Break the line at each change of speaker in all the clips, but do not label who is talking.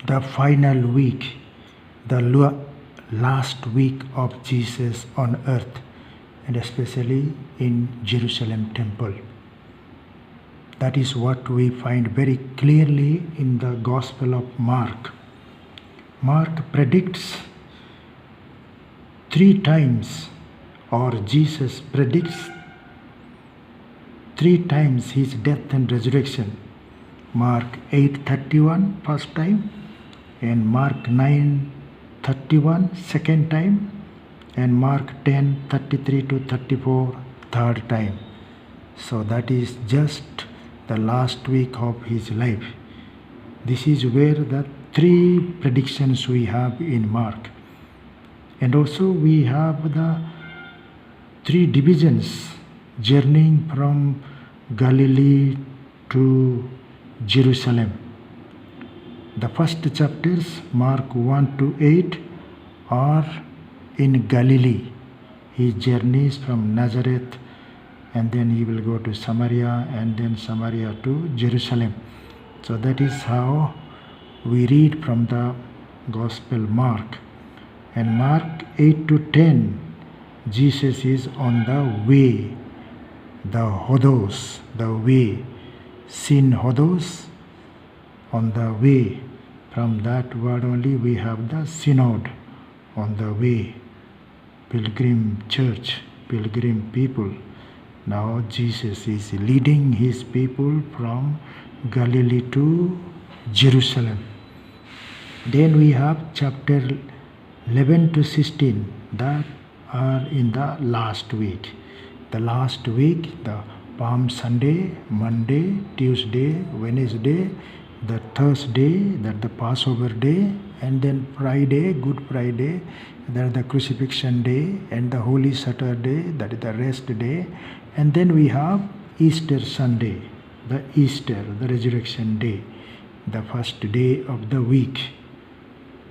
the final week, the last week of Jesus on earth, and especially in Jerusalem temple. That is what we find very clearly in the Gospel of Mark. Mark predicts 3 times, or Jesus predicts 3 times his death and resurrection. Mark 8:31 first time, and Mark 9:31 second time, and Mark 10:33 to 34 third time. So that is just the last week of his life. This is where the 3 predictions we have in Mark. And also we have the 3 divisions journeying from Galilee to Jerusalem. The first chapters, Mark 1 to 8, are in Galilee. He journeys from Nazareth, and then he will go to Samaria, and then Samaria to Jerusalem. So that is how we read from the Gospel Mark. And Mark 8 to 10, Jesus is on the way, the hodos, the way, sin hodos, on the way. From that word only we have the synod, on the way, pilgrim church, pilgrim people. Now Jesus is leading his people from Galilee to Jerusalem. Then we have chapter 11 to 16 that are in the last week. The last week, the Palm Sunday, Monday, Tuesday, Wednesday, the Thursday, that the Passover day, and then Friday, Good Friday, that the Crucifixion day, and the Holy Saturday, that is the rest day, and then we have Easter Sunday, the Easter, the Resurrection day, the first day of the week.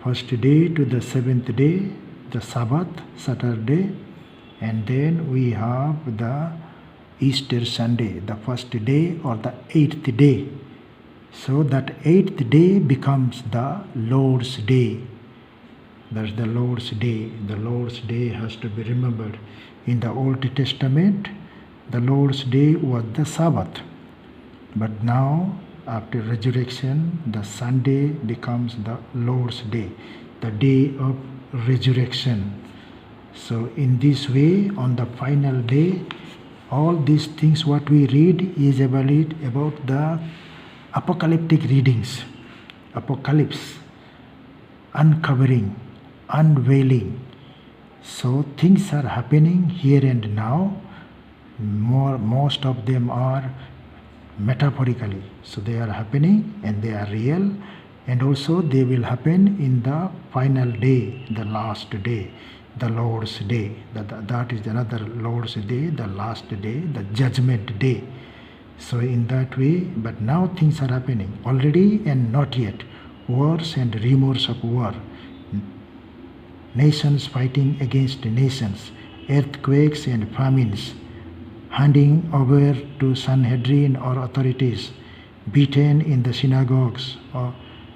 First day to the 7th day, the Sabbath, Saturday, and then we have the Easter Sunday, the first day or the 8th day. So that 8th day becomes the Lord's Day. That's the Lord's Day. The Lord's Day has to be remembered. In the Old Testament, the Lord's Day was the Sabbath. But now, after resurrection, the Sunday becomes the Lord's Day, the day of resurrection. So in this way, on the final day, all these things what we read is about the apocalyptic readings, apocalypse, uncovering, unveiling. So things are happening here and now. Most of them are metaphorically. So they are happening and they are real, and also they will happen in the final day, the last day, the Lord's Day. That is another Lord's Day, the last day, the judgment day. So in that way, but now things are happening already and not yet. Wars and rumors of war, nations fighting against nations, earthquakes and famines, handing over to Sanhedrin or authorities, beaten in the synagogues,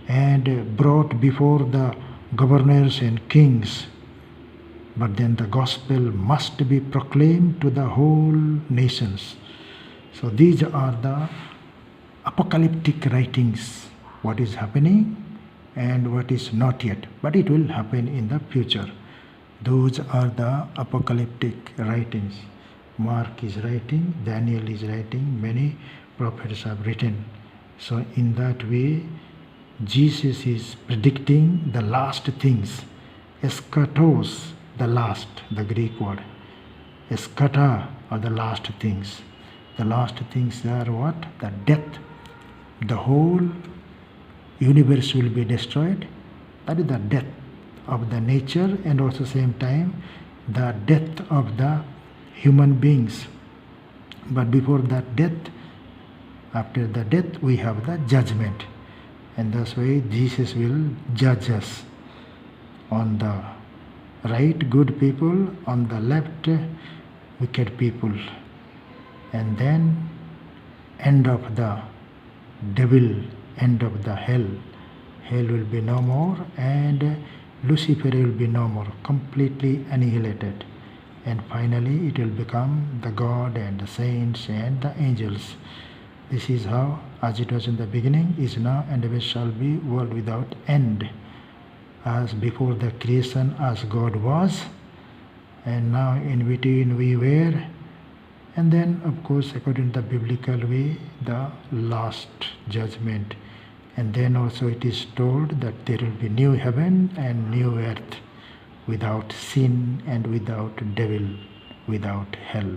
and brought before the governors and kings. But then the gospel must be proclaimed to the whole nations. So these are the apocalyptic writings, what is happening and what is not yet, but it will happen in the future. Those are the apocalyptic writings. Mark is writing, Daniel is writing, many prophets have written. So in that way, Jesus is predicting the last things. Eschatos, the last, the Greek word. Eschata are the last things. The last things are what? The death. The whole universe will be destroyed. That is the death of the nature, and also same time the death of the human beings. But before that death, after the death, we have the judgment. And that's why Jesus will judge us. On the right, good people, on the left, wicked people. And then end of the devil, end of the hell, hell will be no more, and Lucifer will be no more, completely annihilated. And finally it will become the God and the saints and the angels. This is how, as it was in the beginning, is now, and ever shall be, world without end. As before the creation, as God was, and now in between we were, and then of course according to the biblical way, the last judgment. And then also it is told that there will be new heaven and new earth, without sin and without devil, without hell.